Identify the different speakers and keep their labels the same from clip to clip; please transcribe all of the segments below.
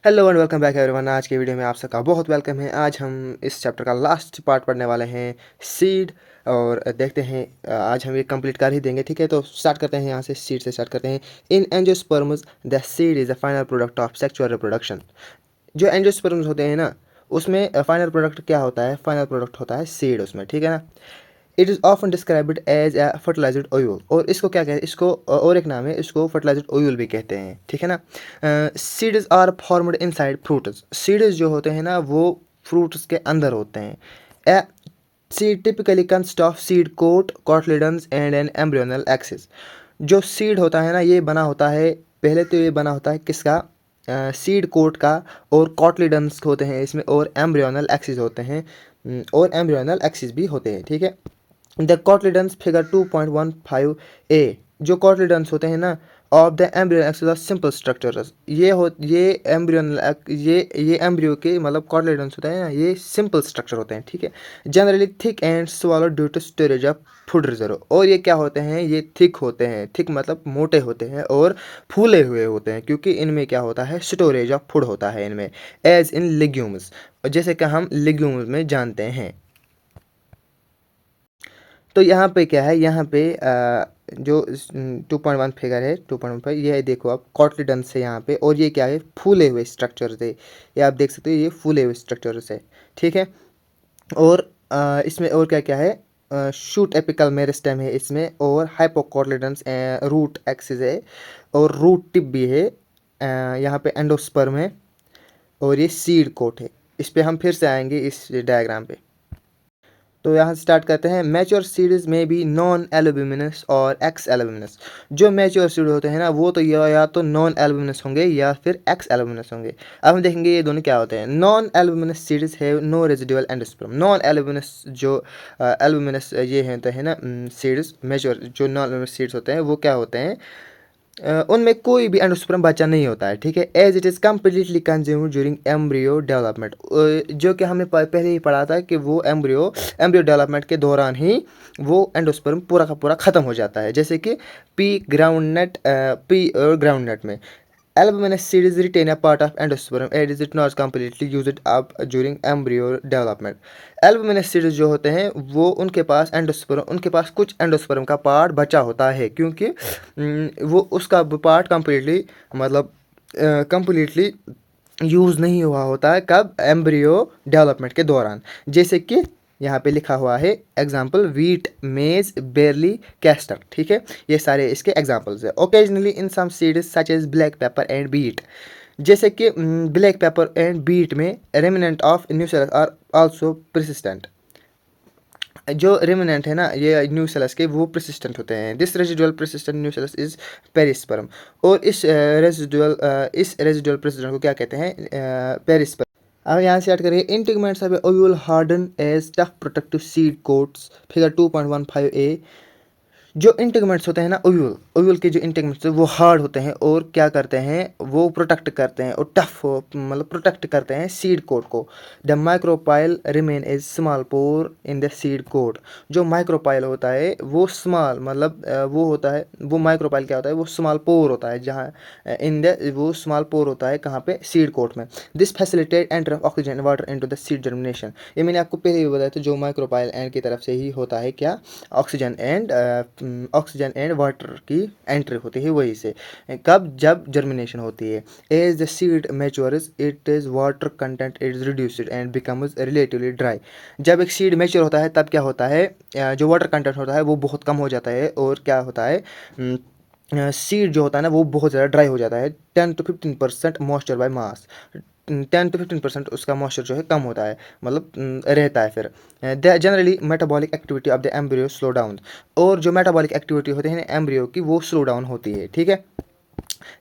Speaker 1: Hello and welcome back everyone. आज के video में आप सबका बहुत वेलकम है। आज हम इस चैप्टर का लास्ट पार्ट पढ़ने वाले हैं, सीड। और देखते हैं, आज हम ये कंप्लीट कर ही देंगे। ठीक है, तो स्टार्ट करते हैं, यहाँ से सीड से स्टार्ट करते हैं। In angiosperms the seed is the final product of sexual reproduction. जो एंजियोस्पर्म्स होते हैं ना, उसमें फाइनल प्रोडक्ट क्या होता है? फाइनल प्रोडक्ट होता है सीड उसमें, ठीक है ना। It is often described as a fertilised ovule, और इसको क्या कहते हैं? इसको और एक नाम है, इसको फर्टिलाइज्ड ओयूल भी कहते हैं, ठीक है ना। Seeds are formed inside fruits. Seeds जो होते हैं ना, वो फ्रूट्स के अंदर होते हैं। A seed typically consist of seed coat, cotyledons and an embryonal axis. जो सीड होता है ना, ये बना होता है, पहले तो ये बना होता है किसका? सीड कोट का, और कॉटलिडन्स होते हैं इसमें, और एम्ब्रियोनल एक्सिस होते हैं, और एम्ब्रियोनल एक्सिस भी होते हैं, ठीक है। द कॉटलिडन्स फिगर 2.15 ए, जो कॉटलिडन्स होते हैं ना, of the embryo axis of simple structures. ये एम्ब्रियोनल ये एम्ब्रियो के मतलब कॉटलिडन्स होते हैं ना, ये सिंपल स्ट्रक्चर होते हैं, ठीक है। Generally thick and swallow due to storage of food reserve. और ये क्या होते हैं? ये थिक होते हैं, थिक मतलब मोटे होते हैं, और फूले हुए होते हैं, क्योंकि इनमें क्या होता है? स्टोरेज ऑफ फूड होता है इनमें, एज इन लेग्यूम्स, जैसे कि हम लेग्यूम्स में जानते हैं। तो यहाँ पे क्या है? यहाँ पे जो 2.1 फिगर है, 2.15, ये है, देखो आप, कॉटलिडन्स है यहाँ पे, और ये क्या है? फूले हुए स्ट्रक्चर्स है। ये आप देख सकते हो, ये फूले हुए स्ट्रक्चर्स है, ठीक है। और इसमें और क्या क्या है? शूट एपिकल मेरिस्टेम है इसमें, और हाइपोकॉटलिडन्स रूट एक्सिस है, और रूट टिप भी है। यहाँ पे एंडोस्पर्म है, और ये सीड कोट है। इस पे हम फिर से आएंगे इस डायग्राम पे। तो यहाँ से स्टार्ट करते हैं। मैच्योर सीड्स में भी नॉन एल्ब्यूमिनस और एक्स एल्ब्यूमिनस। जो मैच्योर सीड होते हैं ना, वो तो या तो नॉन एल्ब्यूमिनस होंगे या फिर एक्स एल्ब्यूमिनस होंगे। अब हम देखेंगे ये दोनों क्या होते हैं। Non albuminous seeds have no residual endosperm. Non albuminous जो एल्ब्यूमिनस ये होते हैं ना सीड्स, मैच्योर जो नॉन एल्ब्यूमिनस सीड्स होते हैं, वो क्या होते हैं? उनमें कोई भी एंडोस्पर्म बच्चा नहीं होता है, ठीक है। As it is completely consumed during embryo development. जो कि हमने पहले ही पढ़ा था कि वो एम्ब्रियो डेवलपमेंट के दौरान ही वो एंडोस्पर्म पूरा का पूरा ख़त्म हो जाता है, जैसे कि पी और ग्राउंडनट में। Albuminous seed is retain a part of endosperm and is it not completely used up during embryo development. Albuminous seeds जो होते हैं, वो उनके पास कुछ एंडोस्पर्म का पार्ट बचा होता है, क्योंकि वो उसका पार्ट कंप्लीटली यूज़ नहीं हुआ होता है। कब? एम्ब्रियो डेवलपमेंट के दौरान। जैसे कि यहाँ पे लिखा हुआ है example, wheat, maize, barley, castor, ठीक है। ये सारे इसके एग्जाम्पल्स है। Occasionally in some seeds such as black pepper and beet, जैसे कि ब्लैक पेपर एंड बीट में remnant of nucellus are also persistent. जो रेमिनेंट है ना, ये न्यूसेलस के, वो परसिस्टेंट होते हैं। This residual persistent nucellus is perisperm. और इस रेजिडुअल परसिस्टेंट को क्या कहते हैं? पेरिस्पर्म। अब यहाँ से ऐड करेंगे। Integuments of ovule harden as tough protective seed coats, figure 2.15 A. जो इंटीग्मेंट्स होते हैं ना, ओव्यूल के जो इंटीग्मेंट्स वो हार्ड होते हैं, और क्या करते हैं? वो प्रोटेक्ट करते हैं, और टफ मतलब प्रोटेक्ट करते हैं सीड कोट को। The micropyle remain as small pore in the seed coat. जो माइक्रोपाइल होता है वो स्मॉल वो होता है, वो माइक्रोपाइल क्या होता है? वो स्मॉल पोर होता है, जहाँ वो स्मॉल पोर होता है कहाँ पे? सीड कोट में। This facilitate enter of oxygen water into the seed germination. ये मैंने आपको पहले भी बताया था, जो माइक्रोपाइल एंड की तरफ से ही होता है क्या? ऑक्सीजन एंड वाटर की एंट्री होती है वहीं से। कब? जब जर्मिनेशन होती है। As the seed matures it is water content is reduced and becomes relatively dry. जब एक सीड मैच्योर होता है, तब क्या होता है? जो वाटर कंटेंट होता है वो बहुत कम हो जाता है, और क्या होता है? सीड जो होता है ना, वो बहुत ज़्यादा ड्राई हो जाता है। 10 to 15% moisture by mass. 10 to 15% उसका मॉइस्चर जो है कम होता है, रहता है फिर। The generally metabolic activity of the embryo slow down. और जो मेटाबॉलिक एक्टिविटी होती है ना एम्ब्रियो की, वो स्लो डाउन होती है, ठीक है।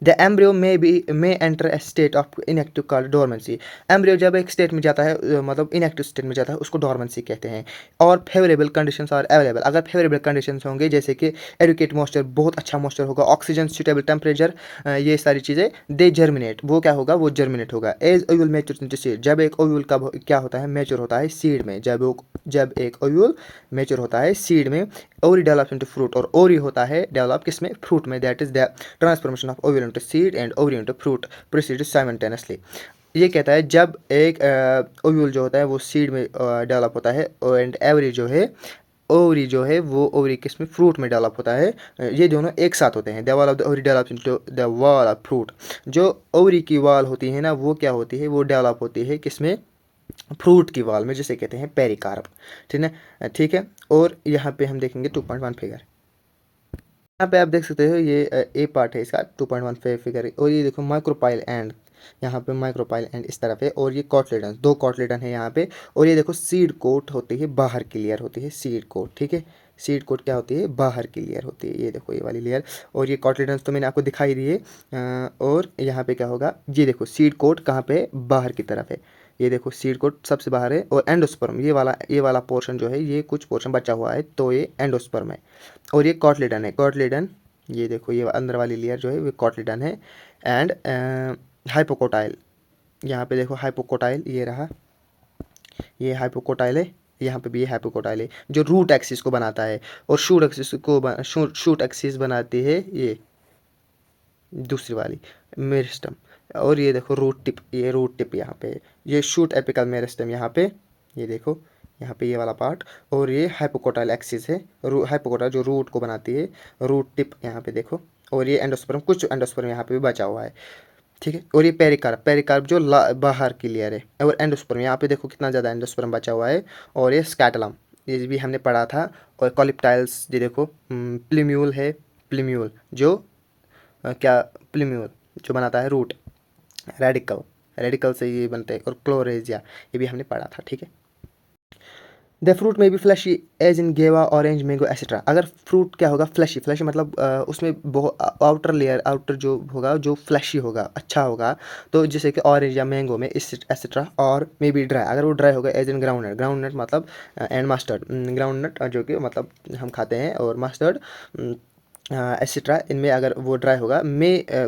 Speaker 1: The embryo may enter a state of inactive called dormancy. Embryo जब एक स्टेट में जाता है, इनएक्टिव स्टेट में जाता है, उसको डोरमेंसी कहते हैं। और फेवरेबल कंडीशंस आर अवेलेबल। अगर फेवरेबल कंडीशंस होंगे, जैसे कि एडुकेट मॉइस्चर, बहुत अच्छा मॉइस्चर होगा, ऑक्सीजन, सूटेबल टेम्परेचर, ये सारी चीज़ें, दे जर्मिनेट, वो क्या होगा? वो जर्मिनेट होगा। As ovule mature into seed. जब एक ओव्यूल कब क्या होता है? मैच्योर होता है सीड में। जब एक ओव्यूल मैच्योर होता है सीड में, ओवरी डेवलप्स इनटू फ्रूट, और ओवरी होता है डेवलप किसमें? फ्रूट में। That is the transformation of ovule into seed and ovary into fruit proceed simultaneously. ये कहता है जब एक ओव्यूल जो होता है वो सीड में डेवलप होता है एंड ओवरी जो है वो ओवरी किस में फ्रूट में डेवलप होता है। ये दोनों एक साथ होते हैं। The wall of the ovary develop into the wall of fruit. जो ओवरी की वॉल होती है ना वो क्या होती है, वो डेवलप होती है किस में, फ्रूट की वॉल में, जिसे कहते हैं पेरिकार्प। ठीक है, ठीक है। और यहाँ पे हम देखेंगे 2.1 फिगर। यहाँ पे आप देख सकते हो ये ए पार्ट है इसका 2.1 फिगर। और ये देखो माइक्रोपाइल एंड, यहाँ पे माइक्रोपाइल एंड इस तरफ है। और ये कॉटलेडन, 2 कॉटलेडन है यहाँ पे। और ये देखो सीड कोट होती है, बाहर की लेयर होती है सीड कोट। ठीक है, सीड कोट क्या होती है, बाहर की लेयर होती है। ये देखो ये वाली लेयर। और ये कॉटलेडन तो मैंने आपको दिखाई दिए। और यहाँ पे क्या होगा, ये देखो सीड कोट कहाँ पे, बाहर की तरफ है। ये देखो सीड कोट सबसे बाहर है। और एंडोस्पर्म ये वाला पोर्शन जो है, ये कुछ पोर्शन बचा हुआ है, तो ये एंडोस्पर्म है। और ये कॉटलेडन है, कॉटलेडन। ये देखो ये अंदर वाली लेयर जो है वो कॉटलेडन है। एंड हाइपोकोटाइल, यहाँ पे देखो हाइपोकोटाइल, ये रहा, ये हाइपोकोटाइल है। यहाँ पे भी ये हाइपोकोटाइल है जो रूट एक्सिस को बनाता है। और शूट एक्सिस बनाती है ये दूसरी वाली मेरिस्टम। और ये देखो रूट टिप, ये रूट टिप यहाँ पे, ये शूट एपिकल मेरिस्टम यहाँ पे, ये देखो यहाँ पे ये वाला पार्ट। और ये हाइपोकोटाइल एक्सिस है, हाइपोकोटाइल जो रूट को बनाती है, रूट टिप यहाँ पे देखो। और ये एंडोस्पर्म, कुछ एंडोस्पर्म यहाँ पे भी बचा हुआ है। ठीक है। और ये पेरिकार्प, पेरिकार्प जो बाहर की लेयर है। और एंडोस्पर्म यहाँ पे देखो कितना ज़्यादा एंडोस्पर्म बचा हुआ है। और ये स्कैटलम, ये भी हमने पढ़ा था। और कॉलिप्टाइल्स, ये देखो प्लीम्यूल है, प्लीम्यूल जो क्या, प्लीम्यूल जो बनाता है रूट, रेडिकल, रेडिकल से ये बनते हैं। और क्लोरेजिया, ये भी हमने पढ़ा था। ठीक है। द फ्रूट में be fleshy as in guava, orange, mango etcetera. अगर फ्रूट क्या होगा, फ्लैशी, फ्लैशी मतलब उसमें बहुत आउटर लेयर, आउटर जो होगा जो फ्लैशी होगा, अच्छा होगा, तो जैसे कि ऑरेंज या मैंगो में एक्सेट्रा। और मे बी ड्राई, अगर वो ड्राई होगा एज इन ग्राउंडनट, ग्राउंडनट मतलब एंड मस्टर्ड, ग्राउंडनट जो कि मतलब हम खाते हैं, और मस्टर्ड एक्सेट्रा, इनमें अगर वो ड्राई होगा,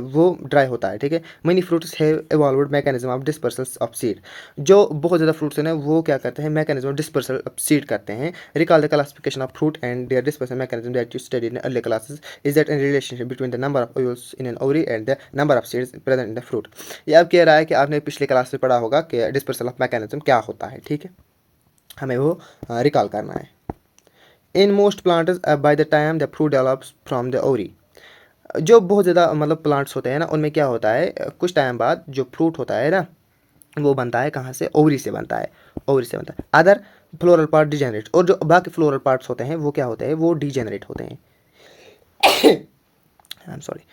Speaker 1: वो ड्राई होता है। ठीक है। Money fruits have evolved mechanism of dispersal of seed. जो बहुत ज़्यादा फ्रूट्स हैं ना वो क्या करते हैं, mechanism of dispersal of seed करते हैं। Recall the classification of fruit and their dispersal mechanism that you study in early classes is that in relationship between the number of ovules in an ovary and the number of seeds present in the fruit. ये अब कह रहा है कि आपने पिछले class में पढ़ा होगा कि डिस्पर्सल ऑफ मैकेनिज्म क्या होता है। ठीक है, हमें वो रिकॉल करना है। In most plants by the time the fruit develops from the ovary. जो बहुत ज़्यादा मतलब प्लांट्स होते हैं ना, उनमें क्या होता है, कुछ टाइम बाद जो फ्रूट होता है ना वो बनता है कहाँ से, ओवरी से बनता है, ओवरी से बनता है। अदर फ्लोरल पार्ट डिजेनरेट, और जो बाकी फ्लोरल पार्ट्स होते हैं वो क्या होते हैं, वो डिजेनरेट होते हैं। I am sorry.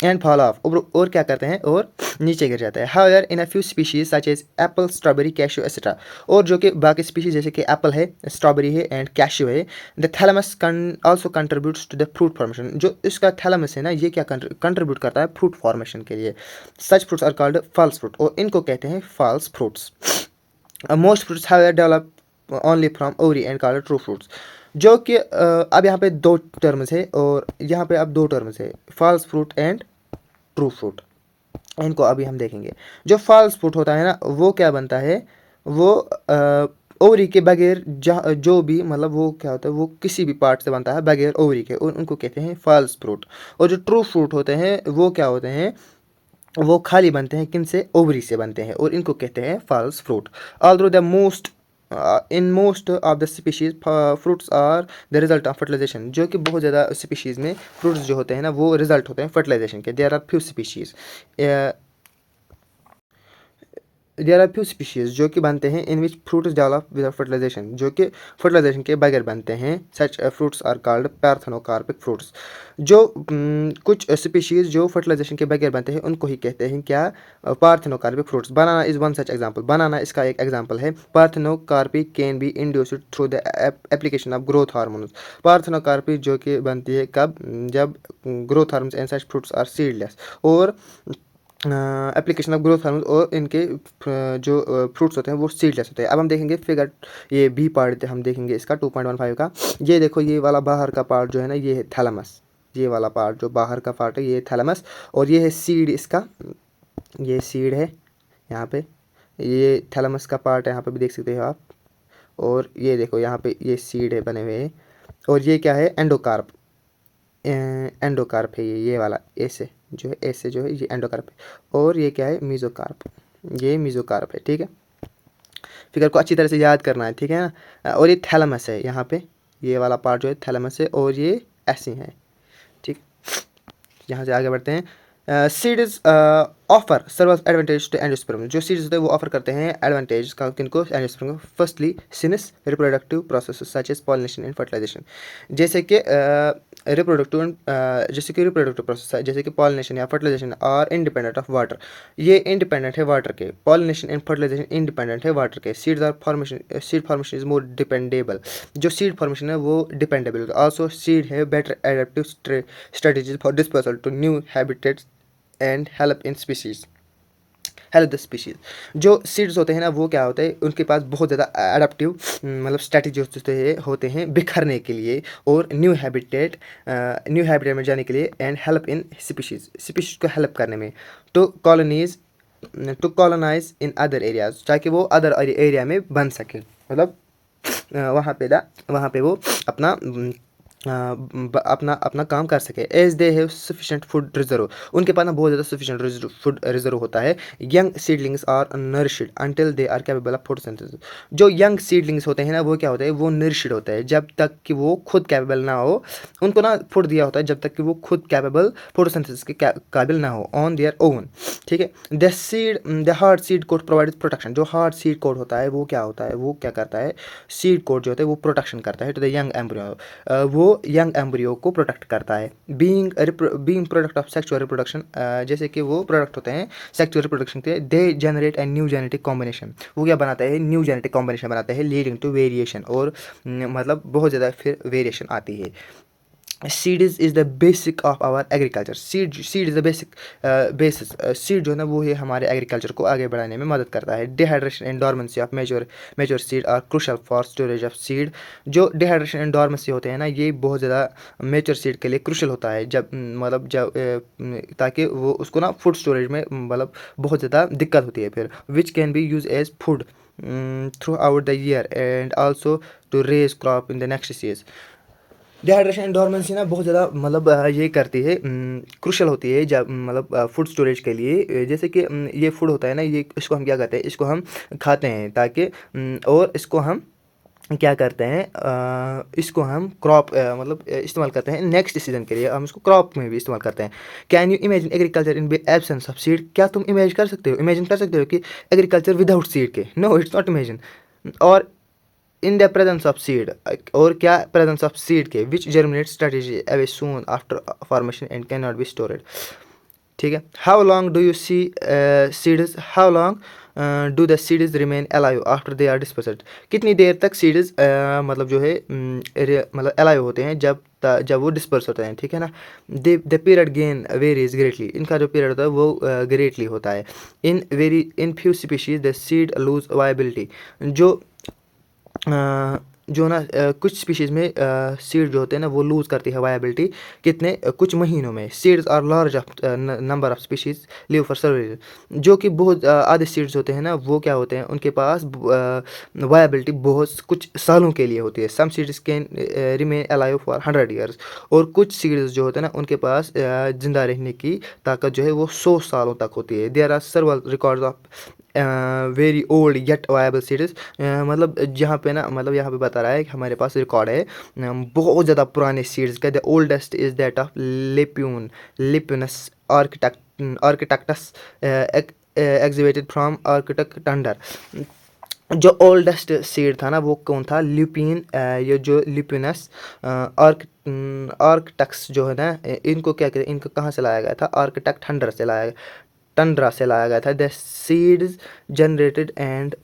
Speaker 1: And fall off, और क्या करते हैं, और नीचे गिर जाता है। However in a few species such as apple, strawberry, cashew etcetera. और जो कि बाकी स्पीशीज जैसे कि एप्पल है, स्ट्रॉबेरी है एंड कैश्यू है, the thalamus also contributes to the fruit formation. जो इसका थैलेमस है ना, ये क्या कंट्रीब्यूट करता है फ्रूट फॉर्मेशन के लिए। Such fruits are called false fruit, और इनको कहते हैं false fruits. Most fruits however develop only from ovary and called true fruits. जो कि अब यहाँ पे 2 टर्म्स है, और यहाँ पे अब 2 टर्म्स है, false fruit and true fruit. इनको अभी हम देखेंगे। जो फॉल्स फ्रूट होता है ना वो क्या बनता है, वो ओवरी के बगैर, जो भी मतलब वो क्या होता है, वो किसी भी पार्ट से बनता है बगैर ओवरी के, और उनको कहते हैं फॉल्स फ्रूट। और जो ट्रू फ्रूट होते हैं वो क्या होते हैं, वो खाली बनते हैं किन से, ओवरी से बनते हैं, और इनको कहते हैं false fruit. Although the most in most of the species fruits are the result of fertilization. जो कि बहुत ज़्यादा स्पीशीज़ में फ्रूट्स जो होते हैं ना वो रिजल्ट होते हैं फर्टिलाइजेशन के। There are few species, there are few species जो कि बनते हैं in which fruits develop without fertilisation, जो कि फर्टिलाइजेशन के बगैर बनते हैं। Such fruits are called parthenocarpic fruits. जो कुछ स्पीशीज़ जो फर्टिलाइजेशन के बगैर बनते हैं उनको ही कहते हैं क्या, parthenocarpic fruits. Banana is one such example, banana इसका एक एग्जाम्पल है। Parthenocarpic can be induced through the application of growth hormones. Parthenocarpic जो कि बनती है कब, जब growth hormones and such fruits are seedless. और एप्लीकेशन ऑफ ग्रोथ हार्मोन, और इनके जो फ्रूट्स होते हैं वो सीडलेस होते हैं। अब हम देखेंगे फिगर, ये बी पार्ट हम देखेंगे इसका 2.15 का। ये देखो ये वाला बाहर का पार्ट जो है ना ये है थैलेमस, ये वाला पार्ट जो बाहर का पार्ट है ये थैलेमस। और ये है सीड इसका, ये सीड है यहाँ पे, ये थैलेमस का पार्ट है यहाँ पे भी देख सकते हो आप। और ये देखो यहाँ पे ये सीड है बने हुए हैं। और ये क्या है, एंडोकार्प, एंडोकार्प है ये वाला ऐसे जो है, ऐसे जो है ये एंडोकार्प है, और ये क्या है मीजोकार्प, ये मीजोकार्प है। ठीक है, फिगर को अच्छी तरह से याद करना है, ठीक है ना। और ये थैलेमस है यहाँ पे, ये वाला पार्ट जो है थैलेमस है, और ये ऐसे है। ठीक, यहाँ से आगे बढ़ते हैं। Seeds offer serve advantage to endosperm, जो सीड्स होते हैं वो ऑफर करते हैं एडवांटेज का किनको, एंडोस्पर्म को। Firstly since reproductive process such as pollination and fertilization, जैसे कि रिप्रोडक्टिव जैसे कि रिप्रोडक्टिव प्रोसेस है, जैसे कि पॉलिनेशन या fertilization are independent of water, ये इंडिपेंडेंट है वाटर के। पॉलिनेशन एंड फर्टिलाइजेशन इंडिपेंडेंट है वाटर के। Seeds are formation, seed formation is more dependable, जो सीड फॉर्मेशन है वो डिपेंडेबल। आल्सो सीड है better adaptive strategies for dispersal to new habitats and help in species, help the species. जो seeds होते हैं ना वो क्या होते हैं, उनके पास बहुत ज़्यादा अडेप्टिव मतलब स्ट्रैटेजी होते हैं बिखरने के लिए और न्यू हैबिटेट में जाने के लिए, एंड हेल्प इन स्पीशीज को हेल्प करने में, to colonize in other areas, ताकि वो अदर एरिया में बन सके, मतलब वहाँ पे वो अपना अपना काम कर सके। As they have sufficient food reserve, उनके पास ना बहुत ज़्यादा सफिशेंट फूड रिजर्व होता है। Young seedlings are nourished until they are capable of photosynthesis, जो यंग सीडलिंग्स होते हैं ना वो क्या होते हैं, वो नरिश्ड होते हैं जब तक कि वो खुद कैपेबल ना हो, उनको ना फूड दिया होता है जब तक कि वो खुद कैपेबल फोटोसिंथेसिस के काबिल ना हो ऑन देयर ओन। ठीक है, the hard seed coat provide protection, जो हार्ड सीड कोट होता है वो क्या होता है, वो क्या करता है, सीड कोट जो होता है वो प्रोटेक्शन करता है टू द यंग एम्ब्रियो, वो यंग एम्ब्रियो को प्रोटेक्ट करता है। Being product of sexual reproduction, जैसे कि वो प्रोडक्ट होते हैं सेक्सुअल रिप्रोडक्शन के, they generate a new genetic combination, वो क्या बनाता है, न्यू जेनेटिक कॉम्बिनेशन बनाता है, लीडिंग टू वेरिएशन, और मतलब बहुत ज़्यादा फिर वेरिएशन आती है। Seed is the basic of our agriculture, seed is the basic basis, seed जो है ना वो है हमारे एग्रीकल्चर को आगे बढ़ाने में मदद करता है। Dehydration and dormancy of major seed are crucial for storage of seed, जो डिहाइड्रेशन एंड डॉर्मेंसी होते हैं ना ये बहुत ज़्यादा मेजर सीड के लिए क्रूशल होता है, ताकि वो उसको ना फूड स्टोरेज में मतलब बहुत ज़्यादा दिक्कत होती है फिर, which can be use as food throughout the year and also to raise crop in the next years. Dehydration and dormancy ना बहुत ज़्यादा मतलब ये करती है, क्रूशल होती है जब मतलब फूड स्टोरेज के लिए, जैसे कि ये फूड होता है ना, ये इसको हम क्या करते हैं, इसको हम खाते हैं ताकि और इसको हम क्या करते हैं, इसको हम क्रॉप मतलब इस्तेमाल करते हैं नेक्स्ट सीजन के लिए, हम इसको क्रॉप में भी इस्तेमाल करते हैं। Can you imagine agriculture in absence of seed, क्या तुम इमेजिन कर सकते हो कि एग्रीकल्चर विदाउट सीड के, नो इट्स नॉट इमेजिन। और in the presence of seed, और क्या प्रेजेंस ऑफ सीड के, which germinate straightaway soon after formation and can not be stored. ठीक है, how long do you see seeds, how long do the seeds remain alive after they are dispersed, कितनी देर तक seeds मतलब जो है मतलब alive होते हैं जब वो डिस्पर्स होते हैं। ठीक है ना, the period gain varies greatly, इनका जो पीरियड होता है वो ग्रेटली होता है। In few species the seed lose viability, जो ना कुछ स्पीशीज़ में सीड जो होते हैं ना वो लूज़ करती है वायबिलिटी, कितने कुछ महीनों में। Seeds are large of number of species live for survival, जो कि बहुत आधे सीड्स होते हैं ना वो क्या होते हैं, उनके पास वायबिलिटी बहुत कुछ सालों के लिए होती है। Some seeds can remain alive for 100 years, और कुछ सीड्स जो होते हैं ना उनके पास ज़िंदा रहने की ताकत जो है वो 100 सालों तक होती है। There are several records of very old yet viable seeds, मतलब जहाँ पे ना मतलब यहाँ पे बता रहा है कि हमारे पास रिकॉर्ड है बहुत ज़्यादा पुराने सीड्स का। The oldest is that of Lupinus arcticus excavated from arctic tundra, जो ओल्डेस्ट सीड था ना वो कौन था, ल्यूपिन, ये जो ल्यूपिनस आर्किटेक्ट्स जो है ना, इनको क्या कहते हैं, इनको कहाँ से लाया गया था, आर्किटेक्ट टंड्रा से लाया गया था। The seeds generated and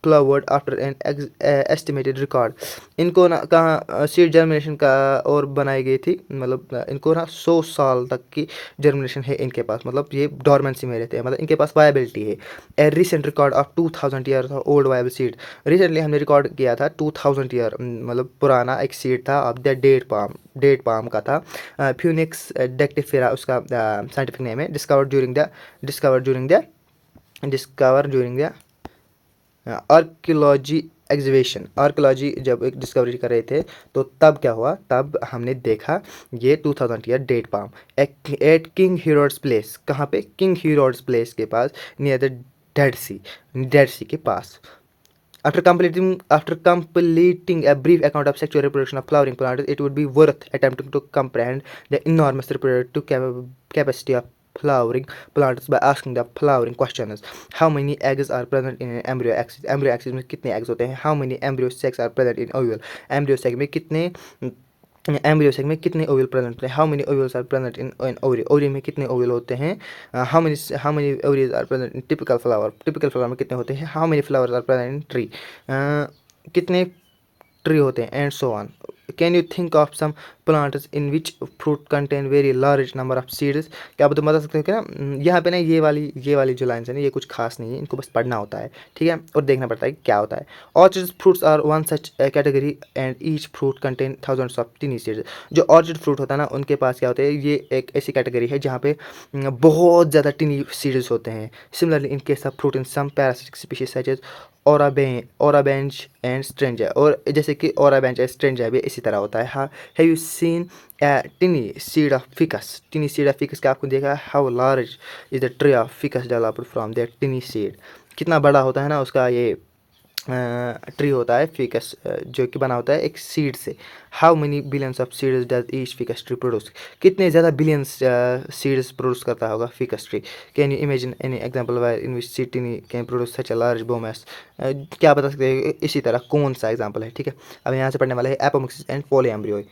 Speaker 1: flowered after an estimated record, इनको ना कहाँ सीड जर्मिनेशन का और बनाई गई थी, मतलब इनको ना 100 साल तक की जर्मिनेशन है इनके पास, मतलब ये डॉर्मेंसी में रहते हैं, मतलब इनके पास वायबिलिटी है। ए recent record of 2000 year old viable seed, recently हमने रिकॉर्ड किया था 2000 ईयर मतलब पुराना एक सीड था, अब द डेट पाम का था, फ्यूनिक्स डेक्टिफेरा उसका साइंटिफिक नेम है, discover during the archaeology exhibition archaeology जब एक डिस्कवरी कर रहे थे तो तब क्या हुआ, तब हमने देखा ये 2000 year date palm at King Herod's palace. कहाँ पे? किंग हीरोड्स प्लेस के पास, नियर द डेड सी के पास। After completing a brief account of sexual reproduction of flowering plants, it would be worth attempting to comprehend the enormous reproductive capacity of flowering plants by asking the flowering questions. How many eggs are present in an embryo axis? Embryo axis में कितने eggs होते हैं? How many embryo sacs are present in ovule? Embryo sac में कितने embryo sac में कितने Oval present होते हैं? How many ovules are present in ovary? Ovary में कितने ओवल होते हैं? How many ovaries are present in typical flower? Typical flower में कितने होते हैं? How many flowers are present in tree? कितने ट्री होते हैं? And so on. Can you think of some plants in which fruit contain very large number of seeds? क्या आप तो बता सकते हो कि ना यहाँ पे ना ये वाली जो लाइन्स है ना, ये कुछ खास नहीं है, इनको बस पढ़ना होता है, ठीक है, और देखना पड़ता है क्या होता है। Orchid fruits are one such category and each fruit contain thousands of tiny seeds. जो ऑर्चिड फ्रूट होता है ना, उनके पास क्या होता है, ये एक ऐसी कैटेगरी है जहाँ पे बहुत ज़्यादा टिनी सीड्स होते हैं। Similarly in case of fruit in some parasitic species such as Orobanche and Striga, और जैसे कि ओराबेंज एंड स्ट्रेंजा भी इसी तरह होता है। हाँ, have you seen टिनी seed of ficus? टिनी seed of ficus का आपको देखा? How large is the tree of ficus developed from that टिनी seed? कितना बड़ा होता है ना उसका ये ट्री होता है फिकस, जो कि बना होता है एक सीड से। How many billions of seeds does each ficus tree produce? कितने ज़्यादा बिलियंस सीड्स प्रोड्यूस करता होगा ficus tree? Can you imagine any example where in which seed tiny can produce such a large biomass? क्या बता सकते हैं इसी तरह कौन सा एग्जाम्पल है, ठीक है। अब यहाँ से पढ़ने वाला है apomixis and polyembryony.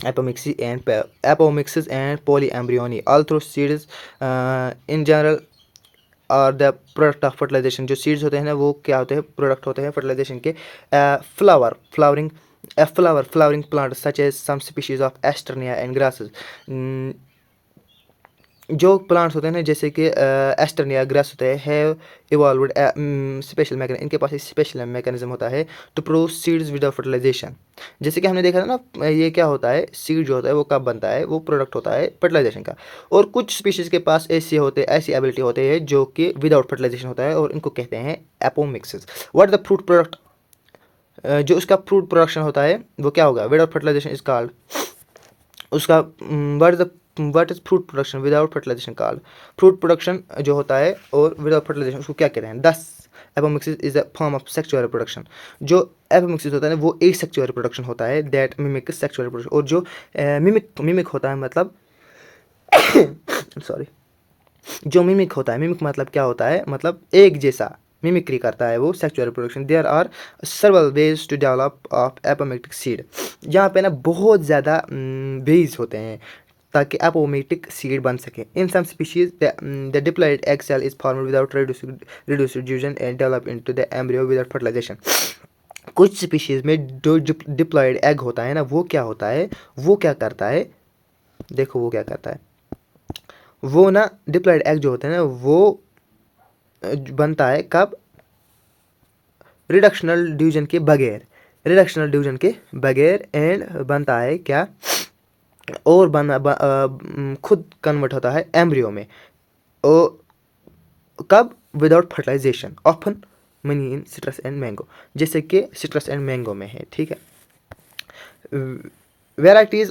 Speaker 1: Apomixis and polyembryony. Although seeds in general और द प्रोडक्ट ऑफ फर्टिलाइजेशन, जो सीड्स होते हैं ना वो क्या होते हैं? प्रोडक्ट होते हैं फर्टिलाइजेशन के। Flowering plant such as some species of Asteraceae and grasses. जो प्लांट्स होते हैं ना जैसे कि एस्टर्निया ग्रास होते हैं, हैव इवॉल्वड स्पेशल मैकेनिज्म, इनके पास एक स्पेशल मैकेनिज्म होता है to produce seeds without fertilization. जैसे कि हमने देखा था ना, ये क्या होता है, सीड जो होता है वो कब बनता है? वो प्रोडक्ट होता है फर्टिलाइजेशन का। और कुछ स्पीशीज़ के पास ऐसी एबिलिटी होती है जो कि विदाउट फर्टिलाइजेशन होता है, और इनको कहते हैं apomixis. What the fruit product? जो उसका फ्रूट प्रोडक्शन होता है वो क्या होगा? विदाउट फर्टिलाइजेशन इज कॉल्ड उसका what is fruit production without fertilization called? Fruit production जो होता है और विदाउट फर्टिलाइजेशन उसको क्या कहते हैं? दस apomixis is a form of sexual reproduction. जो एपोमिक्सिस होता है ना वो एक सेक्सुअल रिप्रोडक्शन होता है, दैट मिमिक सेक्सुअल रिप्रोडक्शन। और जो मिमिक होता है मतलब सॉरी, जो मिमिक होता है, मिमिक मतलब क्या होता है? मतलब एक जैसा मिमिक्री करता है वो sexual reproduction. There are several ways to develop of apomictic seed. यहाँ पे ना बहुत ज़्यादा वेज होते हैं ताकि एपोमेटिक सीड बन सके। In some species the diploid egg cell is formed without reduced diffusion and develop into the embryo without fertilisation. कुछ स्पीशीज में जो डिप्लॉयड एग होता है ना वो क्या होता है, वो क्या करता है, देखो वो क्या करता है, वो ना डिप्लॉयड एग जो होता है ना वो बनता है कब? रिडक्शनल डिवीजन के बगैर एंड बनता है क्या? और खुद कन्वर्ट होता है एम्ब्रियो में। और कब? Without fertilization. Often many in citrus and mango, जैसे कि सिट्रस एंड मैंगो में है, ठीक है। Varieties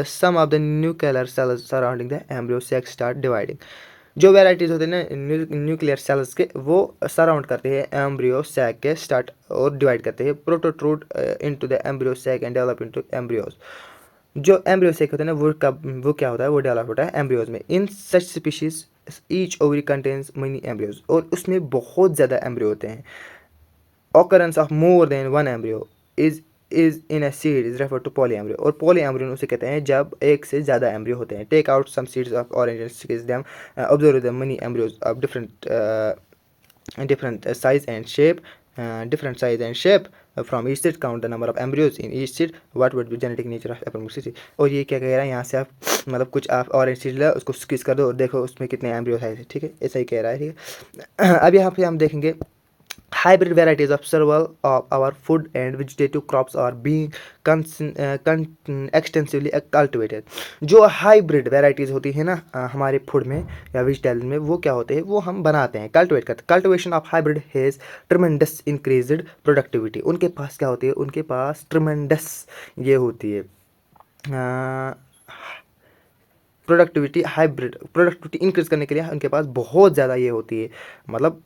Speaker 1: some of the nuclear cells surrounding the embryo sac start dividing। जो वेराइटीज़ होते हैं ना न्यूक्लियर सेल्स के, वो सराउंड करते हैं एम्ब्रियो सैक के स्टार्ट और डिवाइड करते हैं protrude into the embryo sac and develop into embryos. जो एम्ब्रियो सैक होता है ना वो क्या होता है? वो डेवलप होता है एम्ब्रियोज में। In such species each ovary contains many embryos, और उसमें बहुत ज़्यादा एम्ब्रियो होते हैं। Occurrence of more than one embryo is in a seed is refer to polyembryo. और पॉलीएम्ब्रियो उसे कहते हैं जब एक से ज़्यादा एम्ब्रियो होते हैं। Take out some seeds of orange and squeeze them, observe the many embryos of different size and shape from each seed, count the number of embryos in each seed, what would be genetic nature of apomixis। और ये क्या कह रहा है यहाँ से, आप मतलब कुछ आप ऑरेंज सीड लो, उसको स्क्वीज कर दो और देखो उसमें कितने एम्ब्रियो है, ठीक है, ऐसा ही कह रहा है, ठीक है। अब यहाँ पे हम देखेंगे hybrid varieties of several of our food and vegetative crops are being extensively cultivated. जो हाइब्रिड वेराइटीज़ होती है ना हमारे फूड में या वेजिटेबल में, वो क्या होते हैं, वो हम बनाते हैं, कल्टिवेट करते हैं. Cultivation of hybrid has tremendous increased productivity. उनके पास क्या होती है, उनके पास ट्रमेंडस ये होती है प्रोडक्टिविटी. हाइब्रिड प्रोडक्टिविटी इंक्रीज करने के लिए उनके पास बहुत ज़्यादा ये होती है, मतलब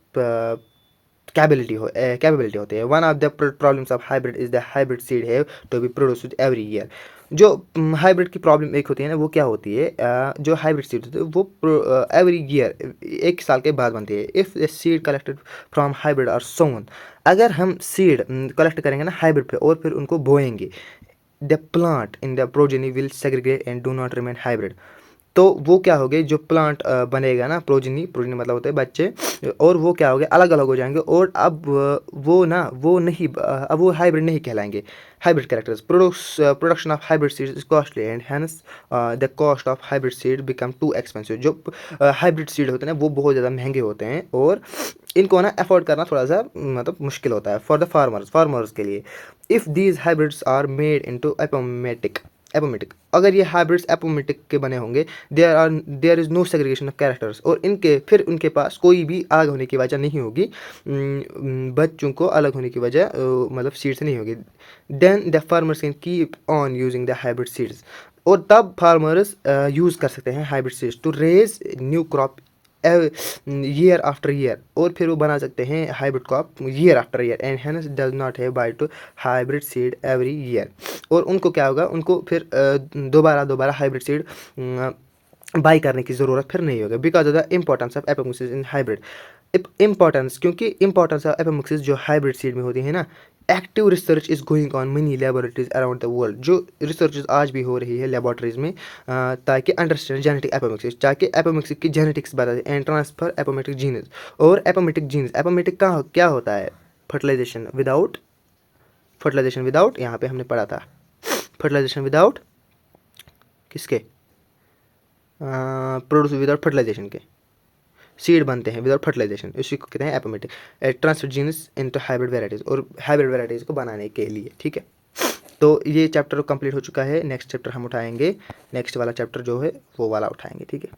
Speaker 1: कैपेबिलिटी होती है. One of the problems of hybrid is the hybrid seed have to be produced every year. जो हाइब्रिड की प्रॉब्लम एक होती है ना, वो क्या होती है, जो हाइब्रिड सीड होती है वो एवरी ईयर एक साल के बाद बनती है. If the seed collected from hybrid are sown, अगर हम सीड कलेक्ट करेंगे ना हाइब्रिड पे और फिर उनको बोएंगे, the plant in the progeny will segregate and do not remain hybrid. तो वो क्या हो गए, जो प्लांट बनेगा ना, प्रोजेनी मतलब होते हैं बच्चे, और वो क्या हो गए, अलग अलग हो जाएंगे, और अब वो नहीं, अब वो हाइब्रिड नहीं कहलाएंगे. Hybrid characters. Production of hybrid seeds is costly and hence the cost of hybrid seed become too expensive. जो हाइब्रिड सीड होते हैं ना, वो बहुत ज़्यादा महंगे होते हैं और इनको ना अफोर्ड करना थोड़ा सा मतलब मुश्किल होता है फॉर द फार्मर्स के लिए. If these hybrids are made into apomictic, अगर ये हाइब्रिड्स एपोमेटिक के बने होंगे, there is no segregation of characters, और फिर उनके पास कोई भी अलग होने की वजह नहीं होगी, बच्चों को अलग होने की वजह मतलब सीड से नहीं होगी. Then the farmers can keep on using the hybrid seeds, और तब फार्मर्स यूज़ कर सकते हैं hybrid seeds to raise new crop year after year, और फिर वो बना सकते हैं hybrid crop year after year. And hence does not have buy to hybrid seed every year. और उनको क्या होगा, उनको फिर दोबारा हाइब्रिड सीड बाई करने की ज़रूरत फिर नहीं होगी. Because of the importance of apomixis in hybrid. क्योंकि इम्पोर्टेंस ऑफ एपोमिक्सिस जो हाइब्रिड सीड में होती है ना, active research is going on money laboratories around the world. जो रिसर्च आज भी हो रही है लेबोरेटरीज में, ताकि अंडरस्टैंड जेनेटिक एपोमिक्सिस, ताकि एपोमिक्सिस की जेनेटिक्स बता दें एंड ट्रांसफर एपोमेटिक जीन्स. और एपोमेटिक जीन्स, एपोमेटिक का क्या होता है, फर्टिलाइजेशन विदाउट यहाँ पे हमने पढ़ा था, फर्टिलाइजेशन विदाउट किसके, प्रोड्यूस विदाउट फर्टिलाइजेशन के सीड बनते हैं विदाउट फर्टिलाइजेशन, इसी को कहते हैं apomictic. Transfer genes into hybrid varieties, और हाइब्रिड वेराइटीज़ को बनाने के लिए. ठीक है, तो ये चैप्टर कंप्लीट हो चुका है. नेक्स्ट चैप्टर हम उठाएंगे, नेक्स्ट वाला चैप्टर जो है वो वाला उठाएंगे. ठीक है.